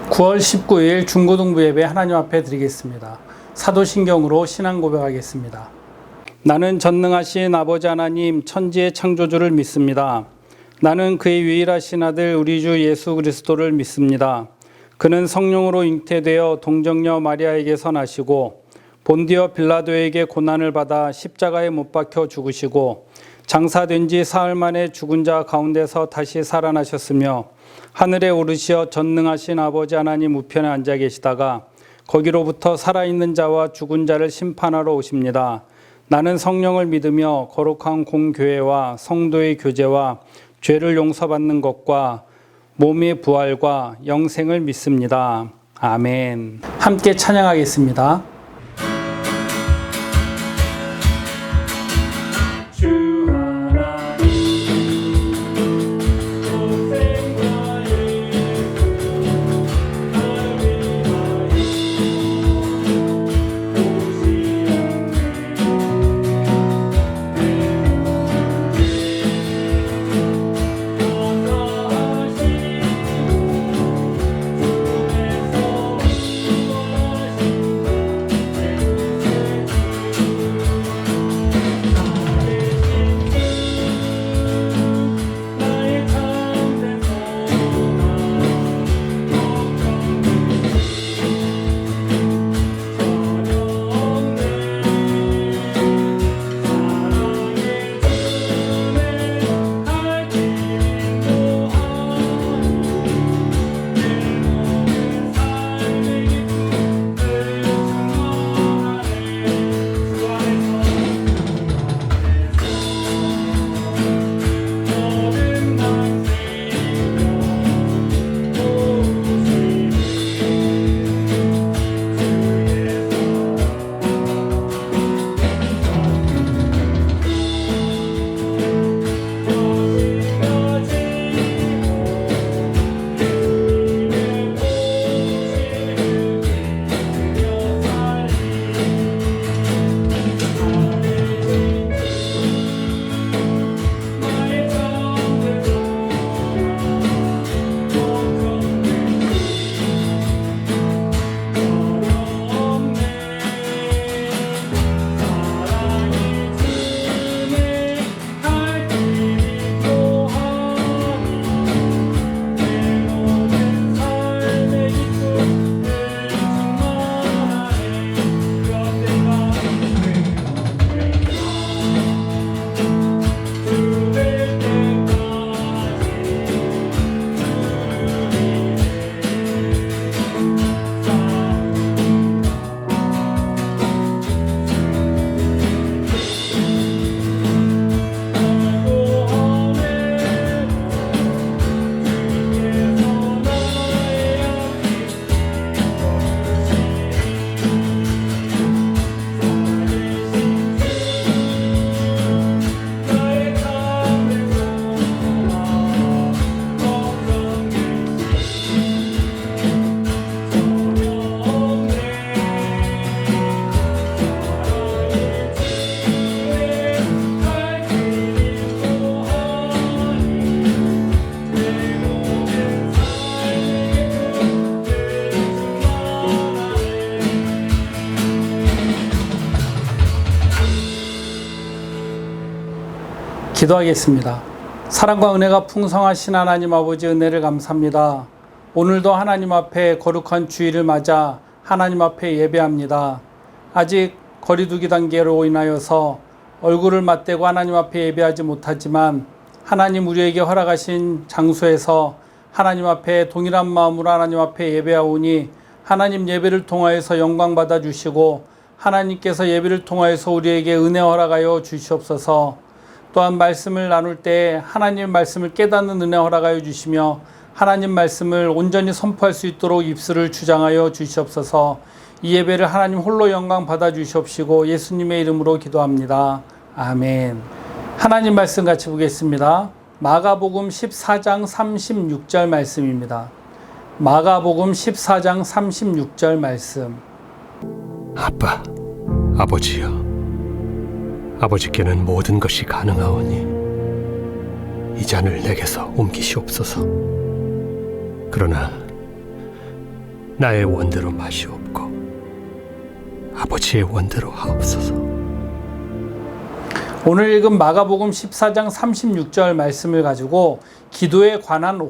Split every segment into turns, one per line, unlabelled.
9월 19일 중고등부 예배 하나님 앞에 드리겠습니다. 사도신경으로 신앙 고백하겠습니다. 나는 전능하신 아버지 하나님 천지의 창조주를 믿습니다. 나는 그의 유일하신 아들 우리 주 예수 그리스도를 믿습니다. 그는 성령으로 잉태되어 동정녀 마리아에게서 나시고 본디오 빌라도에게 고난을 받아 십자가에 못 박혀 죽으시고 장사된 지 사흘 만에 죽은 자 가운데서 다시 살아나셨으며 하늘에 오르시어 전능하신 아버지 하나님 우편에 앉아 계시다가 거기로부터 살아있는 자와 죽은 자를 심판하러 오십니다. 나는 성령을 믿으며 거룩한 공교회와 성도의 교제와 죄를 용서받는 것과 몸의 부활과 영생을 믿습니다. 아멘. 함께 찬양하겠습니다. 기도하겠습니다. 사랑과 은혜가 풍성하신 하나님 아버지 은혜를 감사합니다. 오늘도 하나님 앞에 거룩한 주일을 맞아 하나님 앞에 예배합니다. 아직 거리두기 단계로 인하여서 얼굴을 맞대고 하나님 앞에 예배하지 못하지만 하나님 우리에게 허락하신 장소에서 하나님 앞에 동일한 마음으로 하나님 앞에 예배하오니 하나님 예배를 통하여서 영광 받아 주시고 하나님께서 예배를 통하여서 우리에게 은혜 허락하여 주시옵소서. 또한 말씀을 나눌 때 하나님 말씀을 깨닫는 은혜 허락하여 주시며 하나님 말씀을 온전히 선포할 수 있도록 입술을 주장하여 주시옵소서. 이 예배를 하나님 홀로 영광 받아 주시옵시고 예수님의 이름으로 기도합니다. 아멘. 하나님 말씀 같이 보겠습니다. 마가복음 14장 36절 말씀입니다. 마가복음 14장 36절 말씀.
아빠, 아버지여, 아버지께는 모든 것이 가능하오니 이 잔을 내게서 옮기시옵소서. 그러나 나의 원대로 마시옵고 아버지의 원대로 하옵소서.
오늘 읽은 마가복음 14장 36절 말씀을 가지고 기도에 관한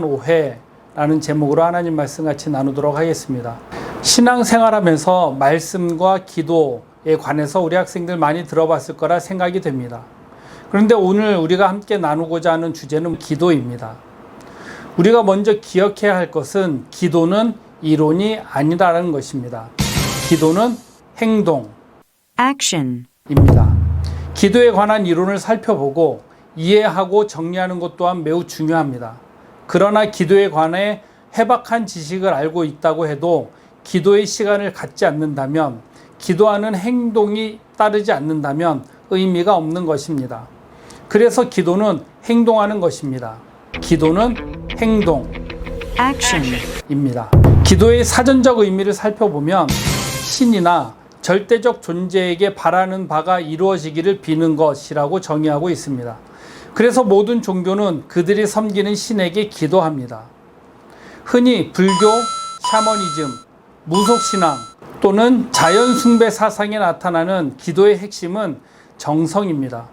오해라는 제목으로 하나님 말씀 같이 나누도록 하겠습니다. 신앙생활하면서 말씀과 기도에 관해서 우리 학생들 많이 들어봤을 거라 생각이 됩니다. 그런데 오늘 우리가 함께 나누고자 하는 주제는 기도입니다. 우리가 먼저 기억해야 할 것은 기도는 이론이 아니라는 것입니다. 기도는 행동,
Action.
입니다. 기도에 관한 이론을 살펴보고 이해하고 정리하는 것 또한 매우 중요합니다. 그러나 기도에 관해 해박한 지식을 알고 있다고 해도 기도의 시간을 갖지 않는다면, 기도하는 행동이 따르지 않는다면 의미가 없는 것입니다. 그래서 기도는 행동하는 것입니다. 기도는 행동입니다. 기도의 사전적 의미를 살펴보면 신이나 절대적 존재에게 바라는 바가 이루어지기를 비는 것이라고 정의하고 있습니다. 그래서 모든 종교는 그들이 섬기는 신에게 기도합니다. 흔히 불교, 샤머니즘, 무속신앙 또는 자연숭배 사상에 나타나는 기도의 핵심은 정성입니다.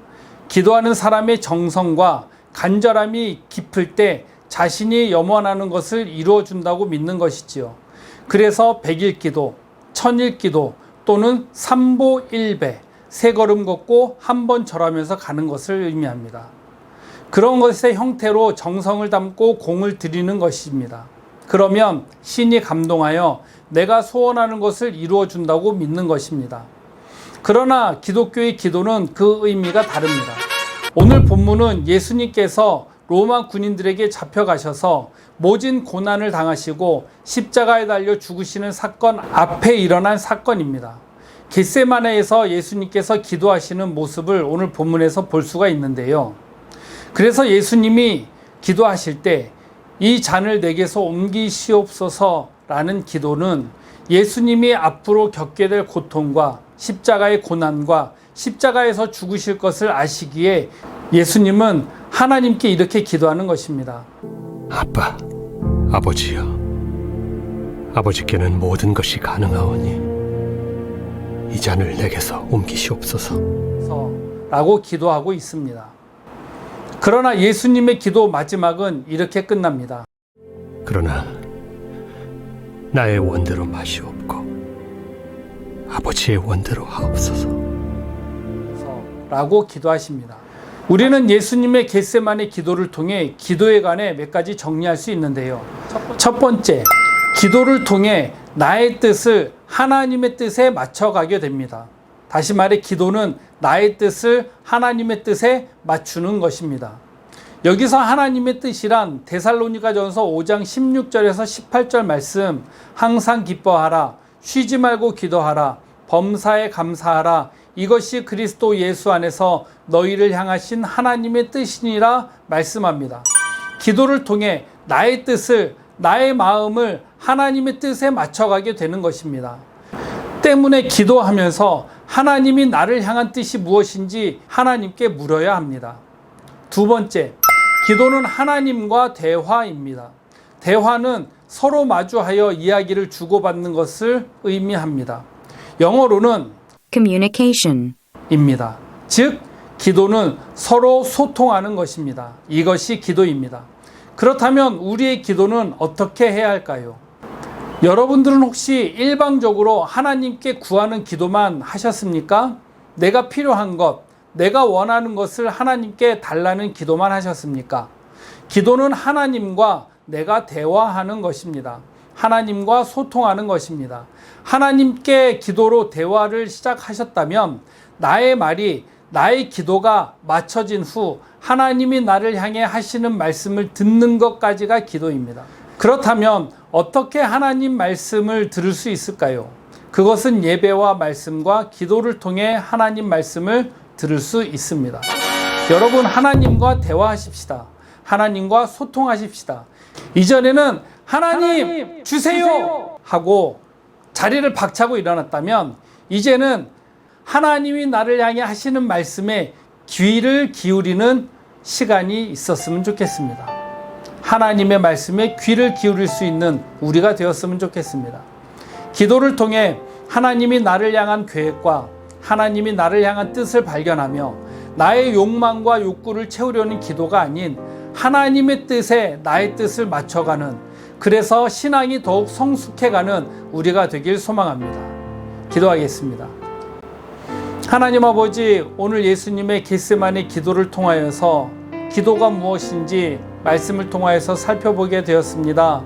기도하는 사람의 정성과 간절함이 깊을 때 자신이 염원하는 것을 이루어준다고 믿는 것이지요. 그래서 100일 기도, 1000일 기도 또는 3보 1배, 3걸음 걷고 한 번 절하면서 가는 것을 의미합니다. 그런 것의 형태로 정성을 담고 공을 들이는 것입니다. 그러면 신이 감동하여 내가 소원하는 것을 이루어준다고 믿는 것입니다. 그러나 기독교의 기도는 그 의미가 다릅니다. 오늘 본문은 예수님께서 로마 군인들에게 잡혀가셔서 모진 고난을 당하시고 십자가에 달려 죽으시는 사건 앞에 일어난 사건입니다. 겟세마네에서 예수님께서 기도하시는 모습을 오늘 본문에서 볼 수가 있는데요. 그래서 예수님이 기도하실 때 이 잔을 내게서 옮기시옵소서라는 기도는 예수님이 앞으로 겪게 될 고통과 십자가의 고난과 십자가에서 죽으실 것을 아시기에 예수님은 하나님께 이렇게 기도하는 것입니다.
아빠, 아버지여, 아버지께는 모든 것이 가능하오니 이 잔을 내게서 옮기시옵소서.
라고 기도하고 있습니다. 그러나 예수님의 기도 마지막은 이렇게 끝납니다.
그러나 나의 원대로 마시옵고 아버지의 원대로 하옵소서.
라고 기도하십니다. 우리는 예수님의 겟세마네 기도를 통해 기도에 관해 몇 가지 정리할 수 있는데요. 첫 번째, 기도를 통해 나의 뜻을 하나님의 뜻에 맞춰가게 됩니다. 다시 말해 기도는 나의 뜻을 하나님의 뜻에 맞추는 것입니다. 여기서 하나님의 뜻이란 데살로니가전서 5장 16절에서 18절 말씀, 항상 기뻐하라, 쉬지 말고 기도하라, 범사에 감사하라, 이것이 그리스도 예수 안에서 너희를 향하신 하나님의 뜻이니라 말씀합니다. 기도를 통해 나의 뜻을, 나의 마음을 하나님의 뜻에 맞춰가게 되는 것입니다. 때문에 기도하면서 하나님이 나를 향한 뜻이 무엇인지 하나님께 물어야 합니다. 두 번째, 기도는 하나님과 대화입니다. 대화는 서로 마주하여 이야기를 주고받는 것을 의미합니다. 영어로는
Communication.
입니다. 즉, 기도는 서로 소통하는 것입니다. 이것이 기도입니다. 그렇다면 우리의 기도는 어떻게 해야 할까요? 여러분들은 혹시 일방적으로 하나님께 구하는 기도만 하셨습니까? 내가 필요한 것, 내가 원하는 것을 하나님께 달라는 기도만 하셨습니까? 기도는 하나님과 내가 대화하는 것입니다. 하나님과 소통하는 것입니다. 하나님께 기도로 대화를 시작하셨다면 나의 말이, 나의 기도가 맞춰진 후 하나님이 나를 향해 하시는 말씀을 듣는 것까지가 기도입니다. 그렇다면 어떻게 하나님 말씀을 들을 수 있을까요? 그것은 예배와 말씀과 기도를 통해 하나님 말씀을 들을 수 있습니다. 여러분, 하나님과 대화하십시다. 하나님과 소통하십시다. 이전에는 하나님 주세요 하고 자리를 박차고 일어났다면 이제는 하나님이 나를 향해 하시는 말씀에 귀를 기울이는 시간이 있었으면 좋겠습니다. 하나님의 말씀에 귀를 기울일 수 있는 우리가 되었으면 좋겠습니다. 기도를 통해 하나님이 나를 향한 계획과 하나님이 나를 향한 뜻을 발견하며 나의 욕망과 욕구를 채우려는 기도가 아닌 하나님의 뜻에 나의 뜻을 맞춰가는, 그래서 신앙이 더욱 성숙해가는 우리가 되길 소망합니다. 기도하겠습니다. 하나님 아버지, 오늘 예수님의 겟세마네 기도를 통하여서 기도가 무엇인지 말씀을 통하여서 살펴보게 되었습니다.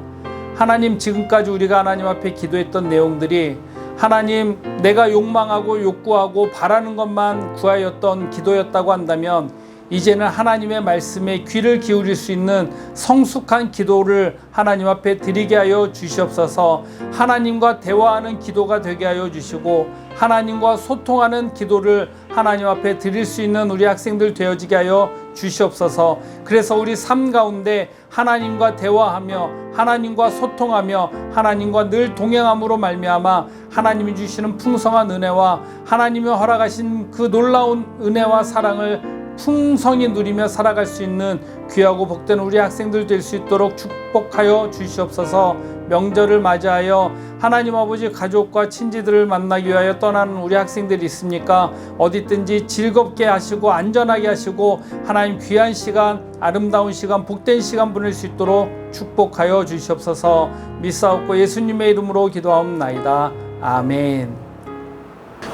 하나님, 지금까지 우리가 하나님 앞에 기도했던 내용들이 하나님, 내가 욕망하고 욕구하고 바라는 것만 구하였던 기도였다고 한다면 이제는 하나님의 말씀에 귀를 기울일 수 있는 성숙한 기도를 하나님 앞에 드리게 하여 주시옵소서. 하나님과 대화하는 기도가 되게 하여 주시고 하나님과 소통하는 기도를 하나님 앞에 드릴 수 있는 우리 학생들 되어지게 하여 주시옵소서. 그래서 우리 삶 가운데 하나님과 대화하며 하나님과 소통하며 하나님과 늘 동행함으로 말미암아 하나님이 주시는 풍성한 은혜와 하나님이 허락하신 그 놀라운 은혜와 사랑을 풍성히 누리며 살아갈 수 있는 귀하고 복된 우리 학생들 될 수 있도록 축복하여 주시옵소서. 명절을 맞이하여 하나님 아버지 가족과 친지들을 만나기 위하여 떠나는 우리 학생들이 있습니까? 어디든지 즐겁게 하시고 안전하게 하시고 하나님 귀한 시간, 아름다운 시간, 복된 시간 보낼 수 있도록 축복하여 주시옵소서. 믿사옵고 예수님의 이름으로 기도하옵나이다. 아멘.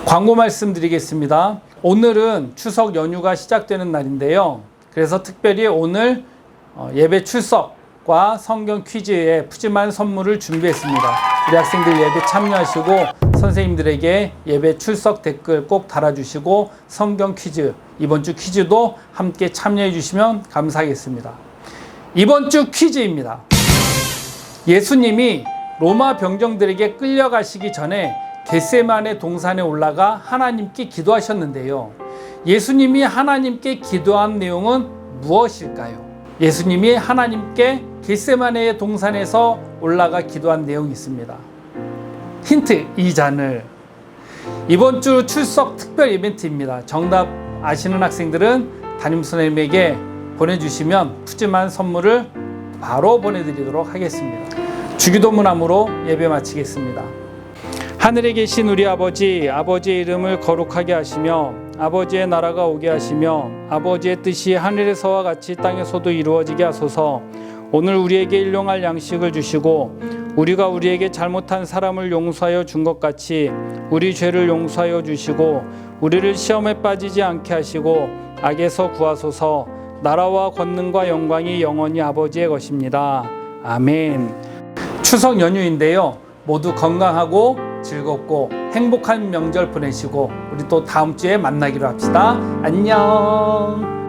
광고 말씀드리겠습니다. 오늘은 추석 연휴가 시작되는 날인데요. 그래서 특별히 오늘 예배 출석과 성경 퀴즈에 푸짐한 선물을 준비했습니다. 우리 학생들 예배 참여하시고 선생님들에게 예배 출석 댓글 꼭 달아주시고 성경 퀴즈, 이번 주 퀴즈도 함께 참여해 주시면 감사하겠습니다. 이번 주 퀴즈입니다. 예수님이 로마 병정들에게 끌려가시기 전에 겟세마네 동산에 올라가 하나님께 기도하셨는데요. 예수님이 하나님께 기도한 내용은 무엇일까요? 예수님이 하나님께 겟세마네 동산에서 올라가 기도한 내용이 있습니다. 힌트 2잔을. 이번 주 출석 특별 이벤트입니다. 정답 아시는 학생들은 담임선생님에게 보내주시면 푸짐한 선물을 바로 보내드리도록 하겠습니다. 주기도문함으로 예배 마치겠습니다. 하늘에 계신 우리 아버지, 아버지의 이름을 거룩하게 하시며 아버지의 나라가 오게 하시며 아버지의 뜻이 하늘에서와 같이 땅에서도 이루어지게 하소서. 오늘 우리에게 일용할 양식을 주시고 우리가 우리에게 잘못한 사람을 용서하여 준 것 같이 우리 죄를 용서하여 주시고 우리를 시험에 빠지지 않게 하시고 악에서 구하소서. 나라와 권능과 영광이 영원히 아버지의 것입니다. 아멘. 추석 연휴인데요. 모두 건강하고 즐겁고 행복한 명절 보내시고 우리 또 다음 주에 만나기로 합시다. 안녕.